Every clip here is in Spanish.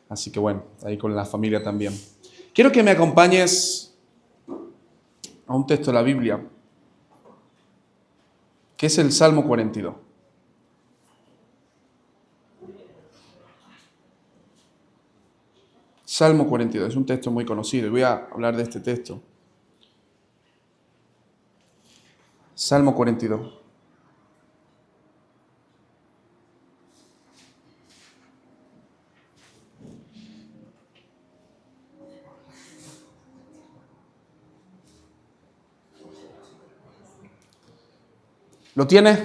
Así que bueno, ahí con la familia también. Quiero que me acompañes a un texto de la Biblia, que es el Salmo 42. Salmo 42, es un texto muy conocido y voy a hablar de este texto. Salmo 42. ¿Lo tienes?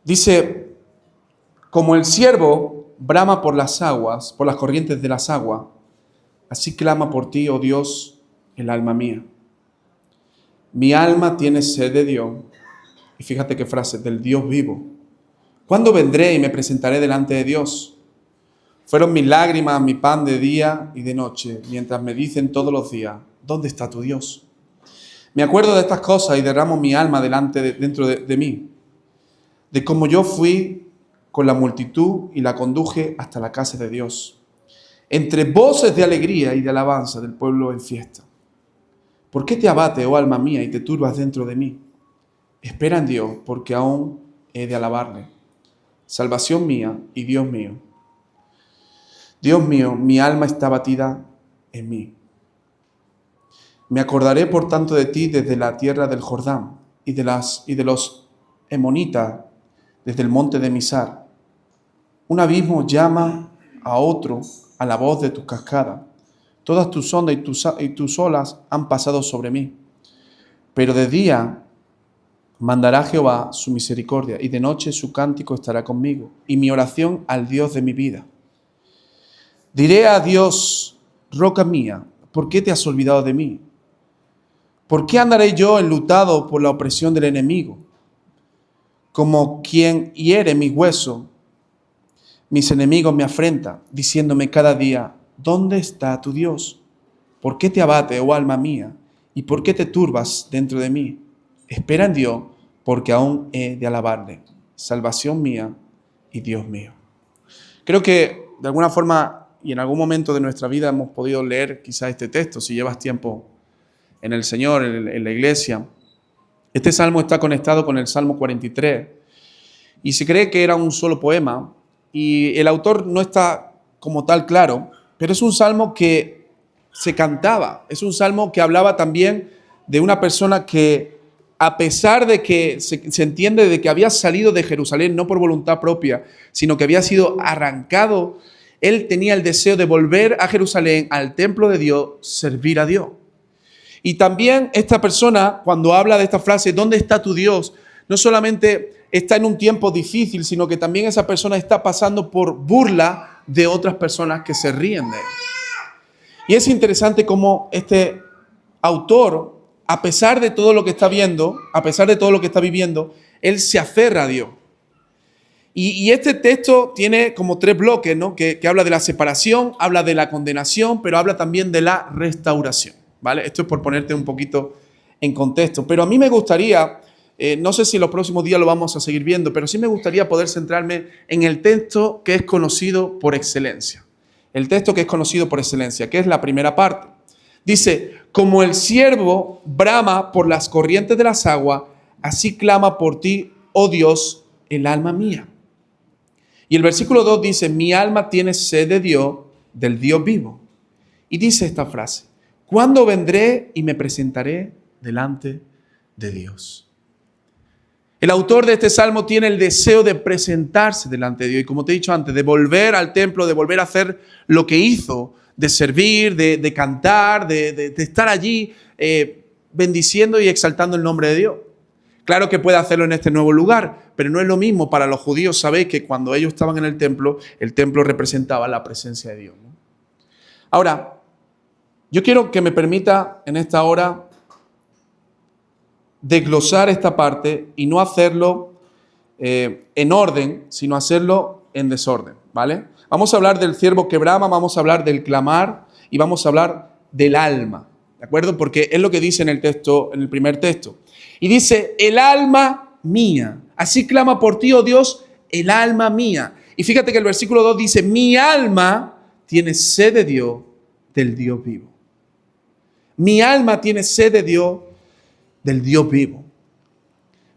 Dice, como el ciervo brama por las aguas, por las corrientes de las aguas, así clama por ti, oh Dios, el alma mía. Mi alma tiene sed de Dios. Y fíjate qué frase, del Dios vivo. ¿Cuándo vendré y me presentaré delante de Dios? Fueron mis lágrimas mi pan de día y de noche, mientras me dicen todos los días, ¿dónde está tu Dios? Me acuerdo de estas cosas y derramo mi alma dentro de mí, de cómo yo fui con la multitud y la conduje hasta la casa de Dios, entre voces de alegría y de alabanza del pueblo en fiesta. ¿Por qué te abate, oh alma mía, y te turbas dentro de mí? Espera en Dios, porque aún he de alabarle, salvación mía y Dios mío. Dios mío, mi alma está batida en mí. Me acordaré, por tanto, de ti desde la tierra del Jordán y de los Emonitas, desde el monte de Misar. Un abismo llama a otro a la voz de tus cascadas. Todas tus ondas y tus olas han pasado sobre mí. Pero de día mandará Jehová su misericordia y de noche su cántico estará conmigo y mi oración al Dios de mi vida. Diré a Dios, roca mía, ¿por qué te has olvidado de mí? ¿Por qué andaré yo enlutado por la opresión del enemigo? Como quien hiere mis huesos, mis enemigos me afrentan, diciéndome cada día, ¿dónde está tu Dios? ¿Por qué te abate, oh alma mía? ¿Y por qué te turbas dentro de mí? Espera en Dios, porque aún he de alabarle, salvación mía y Dios mío. Creo que de alguna forma y en algún momento de nuestra vida hemos podido leer quizá este texto, si llevas tiempo en el Señor, en la iglesia. Este salmo está conectado con el Salmo 43 y se cree que era un solo poema y el autor no está como tal claro, pero es un salmo que se cantaba, es un salmo que hablaba también de una persona que, a pesar de que se entiende de que había salido de Jerusalén no por voluntad propia, sino que había sido arrancado, él tenía el deseo de volver a Jerusalén, al templo de Dios, servir a Dios. Y también esta persona, cuando habla de esta frase, ¿dónde está tu Dios?, no solamente está en un tiempo difícil, sino que también esa persona está pasando por burla de otras personas que se ríen de él. Y es interesante cómo este autor, a pesar de todo lo que está viendo, a pesar de todo lo que está viviendo, él se aferra a Dios. Y este texto tiene como tres bloques, ¿no? Que habla de la separación, habla de la condenación, pero habla también de la restauración, ¿vale? Esto es por ponerte un poquito en contexto. Pero a mí me gustaría, no sé si en los próximos días lo vamos a seguir viendo, pero sí me gustaría poder centrarme en el texto que es conocido por excelencia. El texto que es conocido por excelencia, que es la primera parte. Dice, como el ciervo brama por las corrientes de las aguas, así clama por ti, oh Dios, el alma mía. Y el versículo 2 dice, mi alma tiene sed de Dios, del Dios vivo. Y dice esta frase, ¿cuándo vendré y me presentaré delante de Dios? El autor de este salmo tiene el deseo de presentarse delante de Dios. Y como te he dicho antes, de volver al templo, de volver a hacer lo que hizo, de servir, de cantar, de estar allí bendiciendo y exaltando el nombre de Dios. Claro que puede hacerlo en este nuevo lugar, pero no es lo mismo para los judíos. Sabéis que cuando ellos estaban en el templo representaba la presencia de Dios, ¿no? Ahora, yo quiero que me permita en esta hora desglosar esta parte y no hacerlo en orden, sino hacerlo en desorden, ¿vale? Vamos a hablar del ciervo que brama, vamos a hablar del clamar y vamos a hablar del alma, ¿de acuerdo? Porque es lo que dice en el texto, en el primer texto. Y dice, el alma mía, así clama por ti, oh Dios, el alma mía. Y fíjate que el versículo 2 dice, mi alma tiene sed de Dios, del Dios vivo. Mi alma tiene sed de Dios, del Dios vivo.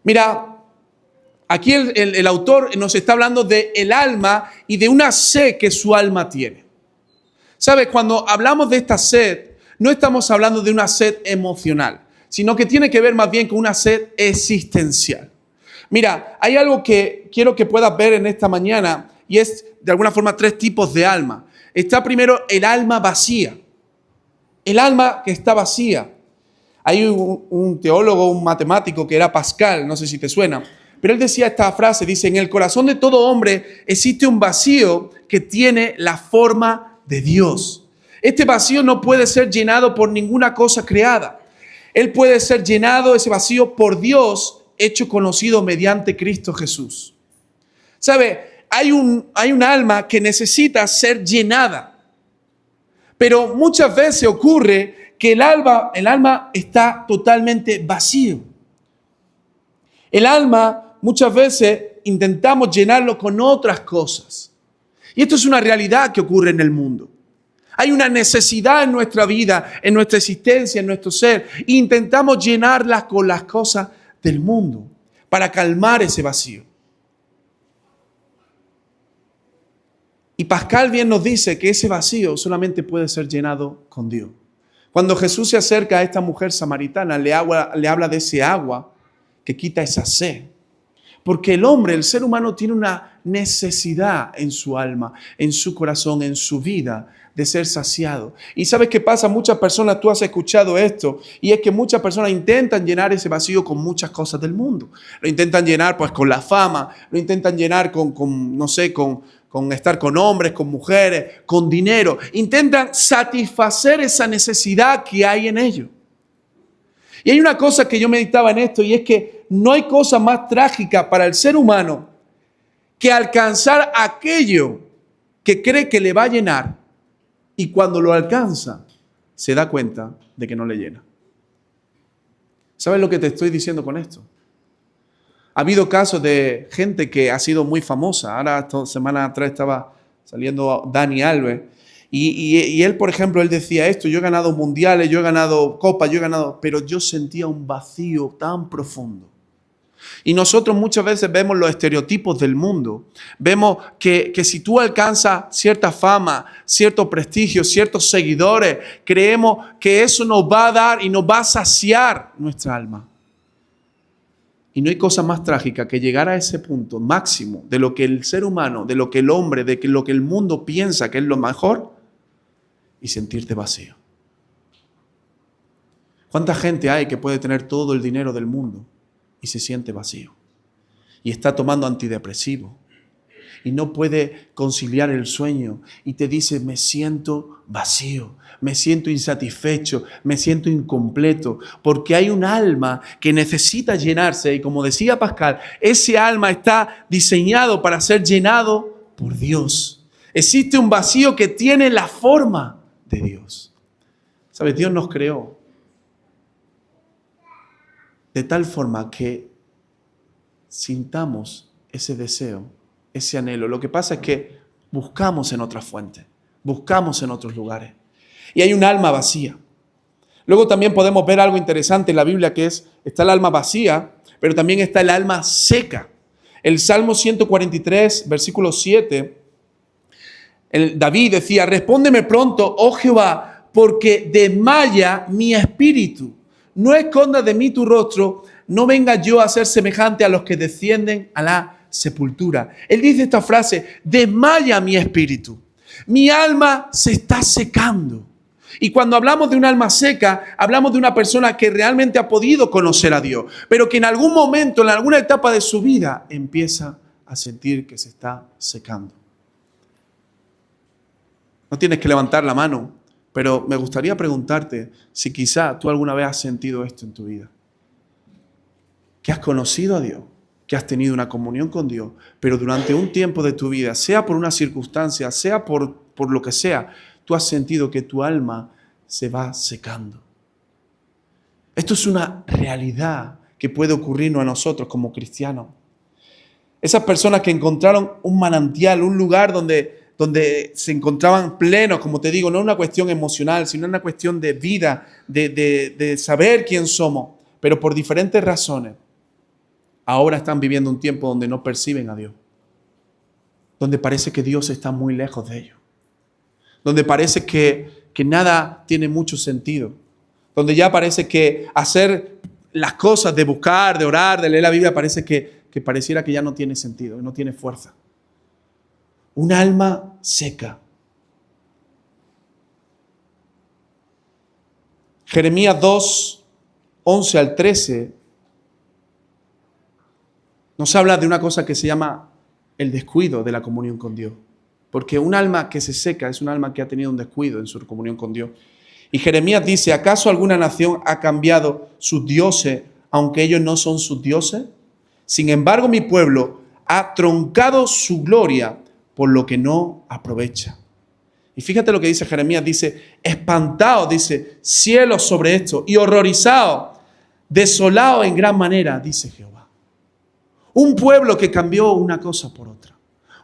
Mira, aquí el autor nos está hablando de el alma y de una sed que su alma tiene. ¿Sabes? Cuando hablamos de esta sed, no estamos hablando de una sed emocional, sino que tiene que ver más bien con una sed existencial. Mira, hay algo que quiero que puedas ver en esta mañana y es de alguna forma 3 tipos de alma. Está primero el alma vacía. El alma que está vacía. Hay un teólogo, un matemático que era Pascal, no sé si te suena, pero él decía esta frase, dice, en el corazón de todo hombre existe un vacío que tiene la forma de Dios. Este vacío no puede ser llenado por ninguna cosa creada. Él puede ser llenado, ese vacío, por Dios, hecho conocido mediante Cristo Jesús. ¿Sabe? Hay un alma que necesita ser llenada. Pero muchas veces ocurre que el alma está totalmente vacío. El alma muchas veces intentamos llenarlo con otras cosas. Y esto es una realidad que ocurre en el mundo. Hay una necesidad en nuestra vida, en nuestra existencia, en nuestro ser. E intentamos llenarlas con las cosas del mundo para calmar ese vacío. Y Pascal bien nos dice que ese vacío solamente puede ser llenado con Dios. Cuando Jesús se acerca a esta mujer samaritana, le habla de ese agua que quita esa sed. Porque el hombre, el ser humano, tiene una necesidad en su alma, en su corazón, en su vida, de ser saciado. Y ¿sabes qué pasa? Muchas personas, tú has escuchado esto, y es que muchas personas intentan llenar ese vacío con muchas cosas del mundo. Lo intentan llenar pues con la fama, lo intentan llenar con estar con hombres, con mujeres, con dinero. Intentan satisfacer esa necesidad que hay en ellos. Y hay una cosa que yo meditaba en esto, y es que no hay cosa más trágica para el ser humano que alcanzar aquello que cree que le va a llenar, y cuando lo alcanza, se da cuenta de que no le llena. ¿Sabes lo que te estoy diciendo con esto? Ha habido casos de gente que ha sido muy famosa. Ahora, esta semana atrás estaba saliendo Dani Alves. Y él, por ejemplo, él decía esto: yo he ganado mundiales, yo he ganado copas, pero yo sentía un vacío tan profundo. Y nosotros muchas veces vemos los estereotipos del mundo. Vemos que si tú alcanzas cierta fama, cierto prestigio, ciertos seguidores, creemos que eso nos va a dar y nos va a saciar nuestra alma. Y no hay cosa más trágica que llegar a ese punto máximo de lo que el ser humano, de lo que el hombre, de lo que el mundo piensa que es lo mejor, y sentirte vacío. ¿Cuánta gente hay que puede tener todo el dinero del mundo y se siente vacío? Y está tomando antidepresivos y no puede conciliar el sueño y te dice: me siento vacío, me siento insatisfecho, me siento incompleto, porque hay un alma que necesita llenarse. Y como decía Pascal, ese alma está diseñado para ser llenado por Dios. Existe un vacío que tiene la forma de Dios. ¿Sabes? Dios nos creó de tal forma que sintamos ese deseo, ese anhelo. Lo que pasa es que buscamos en otras fuentes, buscamos en otros lugares. Y hay un alma vacía. Luego también podemos ver algo interesante en la Biblia, que está el alma vacía, pero también está el alma seca. El Salmo 143, versículo 7, David decía: respóndeme pronto, oh Jehová, porque desmaya mi espíritu. No escondas de mí tu rostro, no venga yo a ser semejante a los que descienden a la sepultura. Él dice esta frase: desmaya mi espíritu. Mi alma se está secando. Y cuando hablamos de un alma seca, hablamos de una persona que realmente ha podido conocer a Dios, pero que en algún momento, en alguna etapa de su vida, empieza a sentir que se está secando. No tienes que levantar la mano, pero me gustaría preguntarte si quizá tú alguna vez has sentido esto en tu vida. Que has conocido a Dios, que has tenido una comunión con Dios, pero durante un tiempo de tu vida, sea por una circunstancia, sea por lo que sea, tú has sentido que tu alma se va secando. Esto es una realidad que puede ocurrirnos a nosotros como cristianos. Esas personas que encontraron un manantial, un lugar donde se encontraban plenos, como te digo, no una cuestión emocional, sino una cuestión de vida, de saber quién somos, pero por diferentes razones, ahora están viviendo un tiempo donde no perciben a Dios, donde parece que Dios está muy lejos de ellos, donde parece que nada tiene mucho sentido, donde ya parece que hacer las cosas de buscar, de orar, de leer la Biblia, parece que pareciera que ya no tiene sentido, no tiene fuerza. Un alma seca. Jeremías 2, 11 al 13, nos habla de una cosa que se llama el descuido de la comunión con Dios. Porque un alma que se seca es un alma que ha tenido un descuido en su comunión con Dios. Y Jeremías dice, ¿acaso alguna nación ha cambiado sus dioses, aunque ellos no son sus dioses? Sin embargo, mi pueblo ha truncado su gloria, por lo que no aprovecha. Y fíjate lo que dice Jeremías, dice, espantado, dice, cielos sobre esto, y horrorizado, desolado en gran manera, dice Jehová. Un pueblo que cambió una cosa por otra.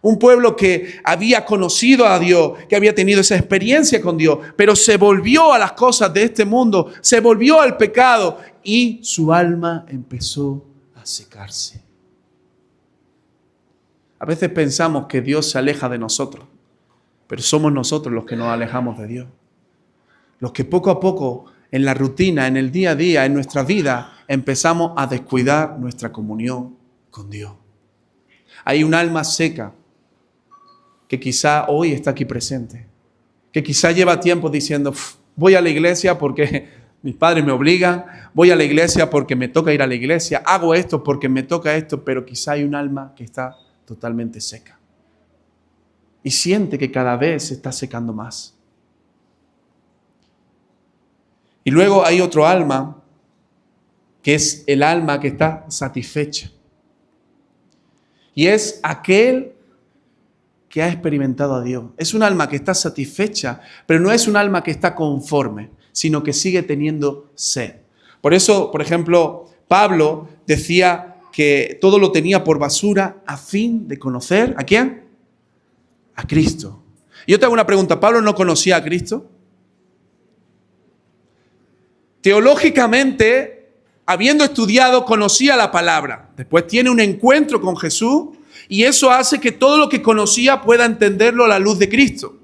Un pueblo que había conocido a Dios, que había tenido esa experiencia con Dios, pero se volvió a las cosas de este mundo, se volvió al pecado y su alma empezó a secarse. A veces pensamos que Dios se aleja de nosotros, pero somos nosotros los que nos alejamos de Dios. Los que poco a poco, en la rutina, en el día a día, en nuestra vida, empezamos a descuidar nuestra comunión con Dios. Hay un alma seca que quizá hoy está aquí presente, que quizá lleva tiempo diciendo, voy a la iglesia porque mis padres me obligan, voy a la iglesia porque me toca ir a la iglesia, hago esto porque me toca esto, pero quizá hay un alma que está totalmente seca y siente que cada vez se está secando más. Y luego hay otro alma, que es el alma que está satisfecha. Y es aquel que ha experimentado a Dios. Es un alma que está satisfecha, pero no es un alma que está conforme, sino que sigue teniendo sed. Por eso, por ejemplo, Pablo decía que todo lo tenía por basura a fin de conocer, ¿a quién? A Cristo. Y yo te hago una pregunta, ¿Pablo no conocía a Cristo? Teológicamente, habiendo estudiado, conocía la palabra. Después tiene un encuentro con Jesús y eso hace que todo lo que conocía pueda entenderlo a la luz de Cristo.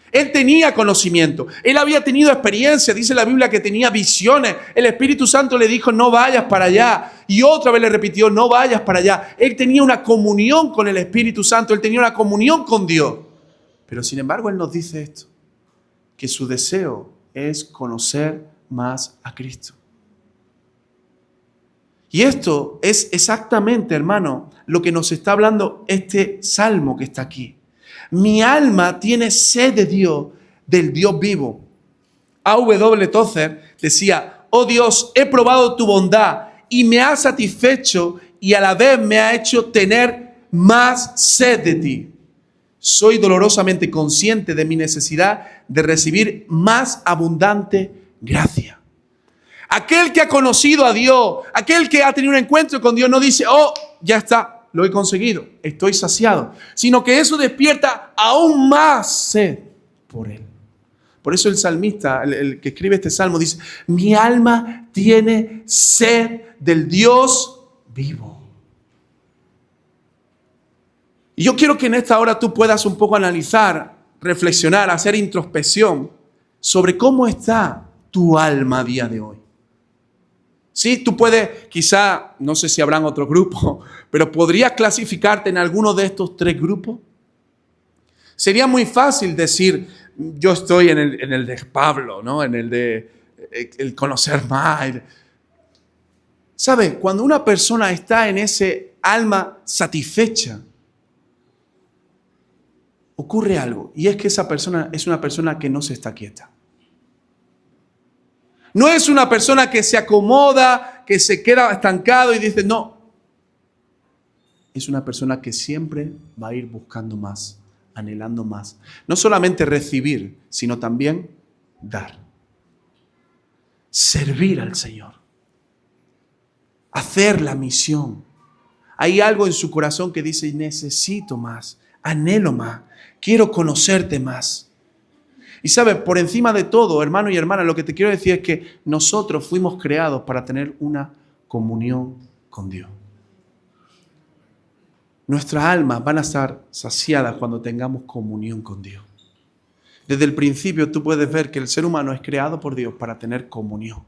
Él tenía conocimiento, él había tenido experiencia, dice la Biblia que tenía visiones. El Espíritu Santo le dijo, no vayas para allá. Y otra vez le repitió, no vayas para allá. Él tenía una comunión con el Espíritu Santo, él tenía una comunión con Dios. Pero sin embargo, él nos dice esto, que su deseo es conocer más a Cristo. Y esto es exactamente, hermano, lo que nos está hablando este salmo que está aquí. Mi alma tiene sed de Dios, del Dios vivo. A.W. Tozer decía, oh Dios, he probado tu bondad y me ha satisfecho y a la vez me ha hecho tener más sed de ti. Soy dolorosamente consciente de mi necesidad de recibir más abundante gracia. Aquel que ha conocido a Dios, aquel que ha tenido un encuentro con Dios, no dice, oh, ya está. Lo he conseguido, estoy saciado, sino que eso despierta aún más sed por Él. Por eso el salmista, el que escribe este salmo, dice, mi alma tiene sed del Dios vivo. Y yo quiero que en esta hora tú puedas un poco analizar, reflexionar, hacer introspección sobre cómo está tu alma a día de hoy. Sí, tú puedes, quizá, no sé si habrán otro grupo, pero podrías clasificarte en alguno de estos tres grupos. Sería muy fácil decir, yo estoy en el de Pablo, ¿no? En el de el conocer más. ¿Sabes? Cuando una persona está en ese alma satisfecha, ocurre algo, y es que esa persona es una persona que no se está quieta. No es una persona que se acomoda, que se queda estancado y dice, no. Es una persona que siempre va a ir buscando más, anhelando más. No solamente recibir, sino también dar. Servir al Señor. Hacer la misión. Hay algo en su corazón que dice, necesito más, anhelo más, quiero conocerte más. Y sabes, por encima de todo, hermano y hermana, lo que te quiero decir es que nosotros fuimos creados para tener una comunión con Dios. Nuestras almas van a estar saciadas cuando tengamos comunión con Dios. Desde el principio tú puedes ver que el ser humano es creado por Dios para tener comunión.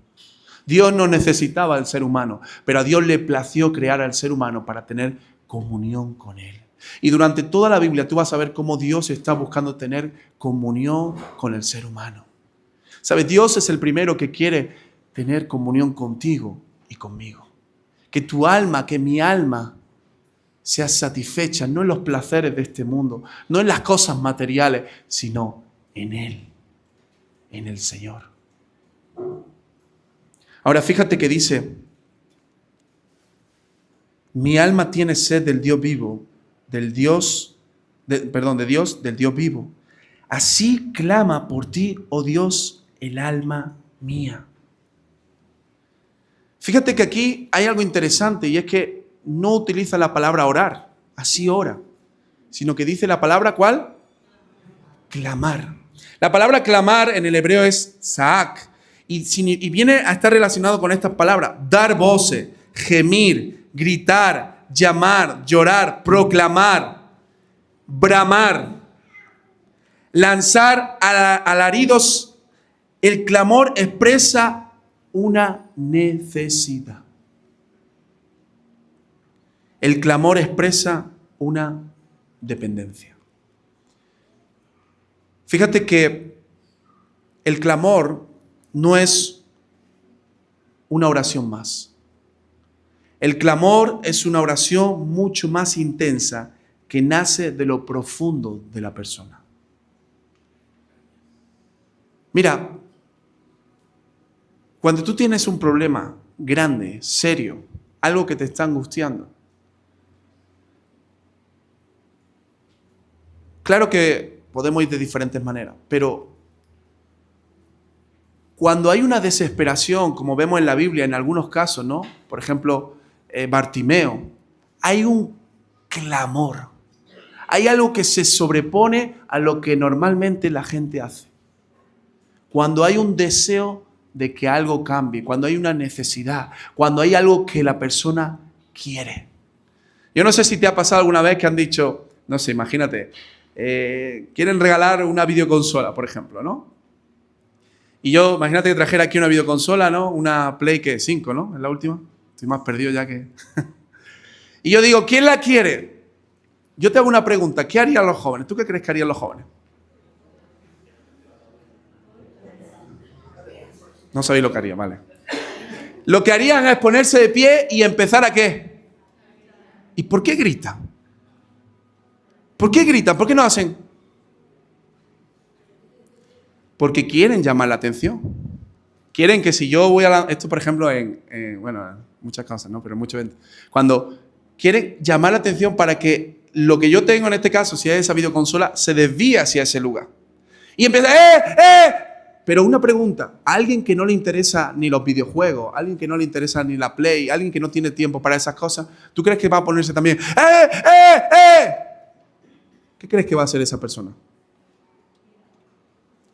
Dios no necesitaba al ser humano, pero a Dios le plació crear al ser humano para tener comunión con Él. Y durante toda la Biblia tú vas a ver cómo Dios está buscando tener comunión con el ser humano. ¿Sabes? Dios es el primero que quiere tener comunión contigo y conmigo. Que tu alma, que mi alma sea satisfecha, no en los placeres de este mundo, no en las cosas materiales, sino en Él, en el Señor. Ahora fíjate que dice, mi alma tiene sed del Dios vivo, del Dios vivo. Así clama por ti, oh Dios, el alma mía. Fíjate que aquí hay algo interesante y es que no utiliza la palabra orar, así ora, sino que dice la palabra ¿cuál? Clamar. La palabra clamar en el hebreo es saak y viene a estar relacionado con estas palabras, dar voces, gemir, gritar, llamar, llorar, proclamar, bramar, lanzar alaridos. El clamor expresa una necesidad. El clamor expresa una dependencia. Fíjate que el clamor no es una oración más. El clamor es una oración mucho más intensa que nace de lo profundo de la persona. Mira, cuando tú tienes un problema grande, serio, algo que te está angustiando, claro que podemos ir de diferentes maneras, pero cuando hay una desesperación, como vemos en la Biblia en algunos casos, ¿no? Por ejemplo, Bartimeo, hay un clamor. Hay algo que se sobrepone a lo que normalmente la gente hace. Cuando hay un deseo de que algo cambie, cuando hay una necesidad, cuando hay algo que la persona quiere. Yo no sé si te ha pasado alguna vez que han dicho, no sé, imagínate, quieren regalar una videoconsola, por ejemplo, ¿no? Y yo, imagínate que trajera aquí una videoconsola, ¿no? Una Play 5, ¿no? Es la última. Estoy más perdido ya que... Y yo digo, ¿quién la quiere? Yo te hago una pregunta, ¿qué harían los jóvenes? ¿Tú qué crees que harían los jóvenes? No sabéis lo que harían, vale. Lo que harían es ponerse de pie y empezar ¿a qué? ¿Y por qué gritan? ¿Por qué gritan? ¿Por qué no hacen? Porque quieren llamar la atención. Quieren que si yo voy a esto, por ejemplo, en muchas cosas, ¿no? Pero en muchos eventos. Cuando quieren llamar la atención para que lo que yo tengo en este caso, si es esa videoconsola, se desvíe hacia ese lugar. Y empieza, Pero una pregunta, a alguien que no le interesa ni los videojuegos, a alguien que no le interesa ni la Play, a alguien que no tiene tiempo para esas cosas, ¿tú crees que va a ponerse también, ¿Qué crees que va a hacer esa persona?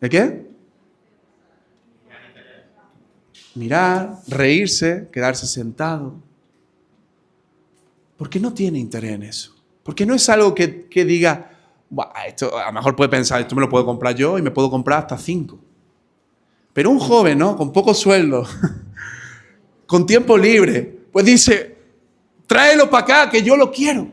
¿De qué? Mirar, reírse, quedarse sentado. ¿Por qué no tiene interés en eso? Porque no es algo que diga, esto a lo mejor puede pensar, esto me lo puedo comprar yo y me puedo comprar hasta 5. Pero un joven, ¿no? Con poco sueldo, con tiempo libre, pues dice, tráelo para acá que yo lo quiero.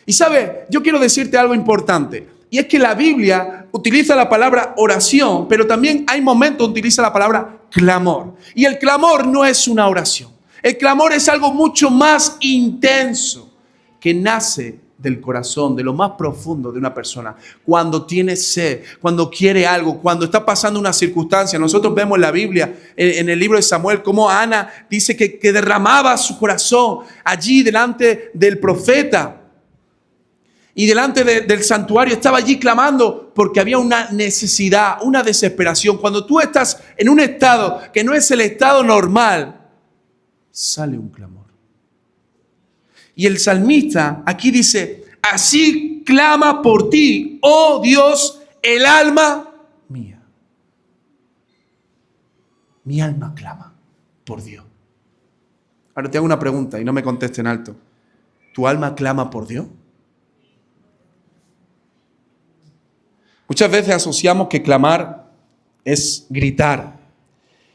Y ¿sabes? Yo quiero decirte algo importante. Y es que la Biblia utiliza la palabra oración, pero también hay momentos donde utiliza la palabra clamor. Y el clamor no es una oración. El clamor es algo mucho más intenso que nace del corazón, de lo más profundo de una persona. Cuando tiene sed, cuando quiere algo, cuando está pasando una circunstancia. Nosotros vemos en la Biblia, en el libro de Samuel, cómo Ana dice que derramaba su corazón allí delante del profeta. Y delante del santuario estaba allí clamando porque había una necesidad, una desesperación. Cuando tú estás en un estado que no es el estado normal, sale un clamor. Y el salmista aquí dice, así clama por ti, oh Dios, el alma mía. Mi alma clama por Dios. Ahora te hago una pregunta y no me contestes en alto. ¿Tu alma clama por Dios? Muchas veces asociamos que clamar es gritar.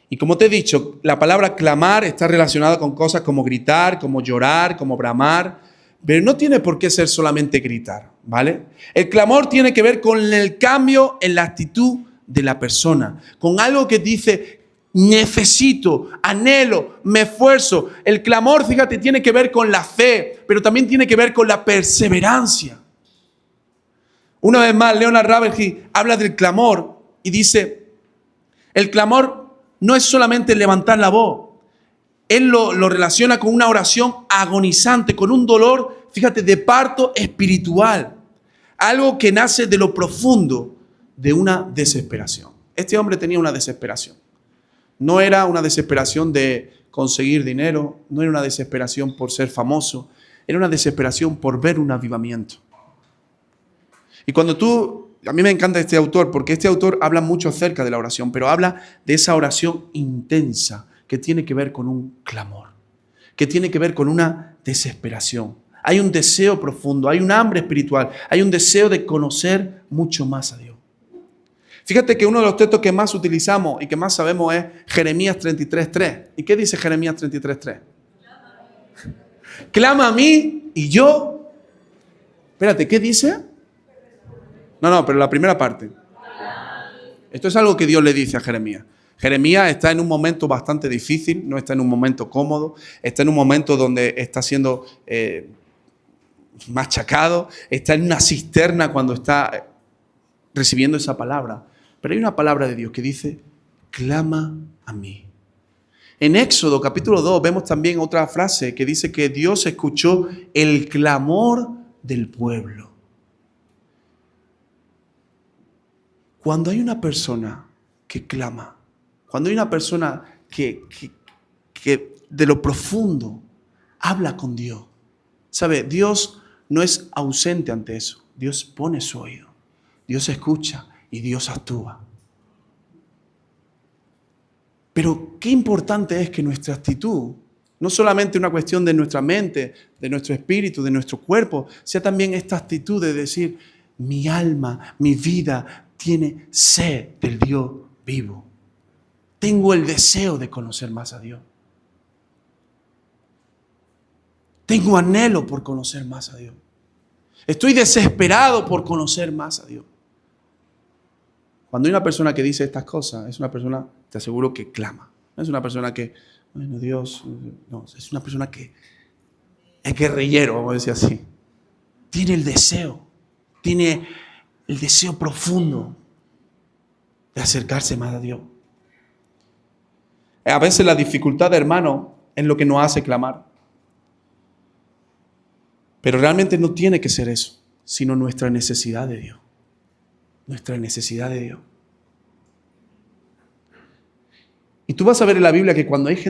Y como te he dicho, la palabra clamar está relacionada con cosas como gritar, como llorar, como bramar, pero no tiene por qué ser solamente gritar, ¿vale? El clamor tiene que ver con el cambio en la actitud de la persona, con algo que dice, necesito, anhelo, me esfuerzo. El clamor, fíjate, tiene que ver con la fe, pero también tiene que ver con la perseverancia. Una vez más, Leonard Ravenhill habla del clamor y dice, el clamor no es solamente levantar la voz. Él lo relaciona con una oración agonizante, con un dolor, fíjate, de parto espiritual. Algo que nace de lo profundo de una desesperación. Este hombre tenía una desesperación. No era una desesperación de conseguir dinero, no era una desesperación por ser famoso, era una desesperación por ver un avivamiento. Y a mí me encanta este autor, porque este autor habla mucho acerca de la oración, pero habla de esa oración intensa que tiene que ver con un clamor, que tiene que ver con una desesperación. Hay un deseo profundo, hay un hambre espiritual, hay un deseo de conocer mucho más a Dios. Fíjate que uno de los textos que más utilizamos y que más sabemos es Jeremías 33:3. ¿Y qué dice Jeremías 33:3? Clama a mí y yo... Espérate, ¿qué dice? No, pero la primera parte. Esto es algo que Dios le dice a Jeremías. Jeremías está en un momento bastante difícil, no está en un momento cómodo, está en un momento donde está siendo machacado, está en una cisterna cuando está recibiendo esa palabra. Pero hay una palabra de Dios que dice, clama a mí. En Éxodo capítulo 2 vemos también otra frase que dice que Dios escuchó el clamor del pueblo. Cuando hay una persona que clama, cuando hay una persona que de lo profundo habla con Dios, ¿sabe? Dios no es ausente ante eso. Dios pone su oído, Dios escucha y Dios actúa. Pero qué importante es que nuestra actitud, no solamente una cuestión de nuestra mente, de nuestro espíritu, de nuestro cuerpo, sea también esta actitud de decir, mi alma, mi vida tiene sed del Dios vivo. Tengo el deseo de conocer más a Dios. Tengo anhelo por conocer más a Dios. Estoy desesperado por conocer más a Dios. Cuando hay una persona que dice estas cosas, es una persona, te aseguro, que clama. No es una persona que, bueno, Dios, no, es una persona que es guerrillero, vamos a decir así. Tiene el deseo profundo de acercarse más a Dios. A veces la dificultad, hermano, es lo que nos hace clamar. Pero realmente no tiene que ser eso, sino nuestra necesidad de Dios. Nuestra necesidad de Dios. Y tú vas a ver en la Biblia que cuando hay gente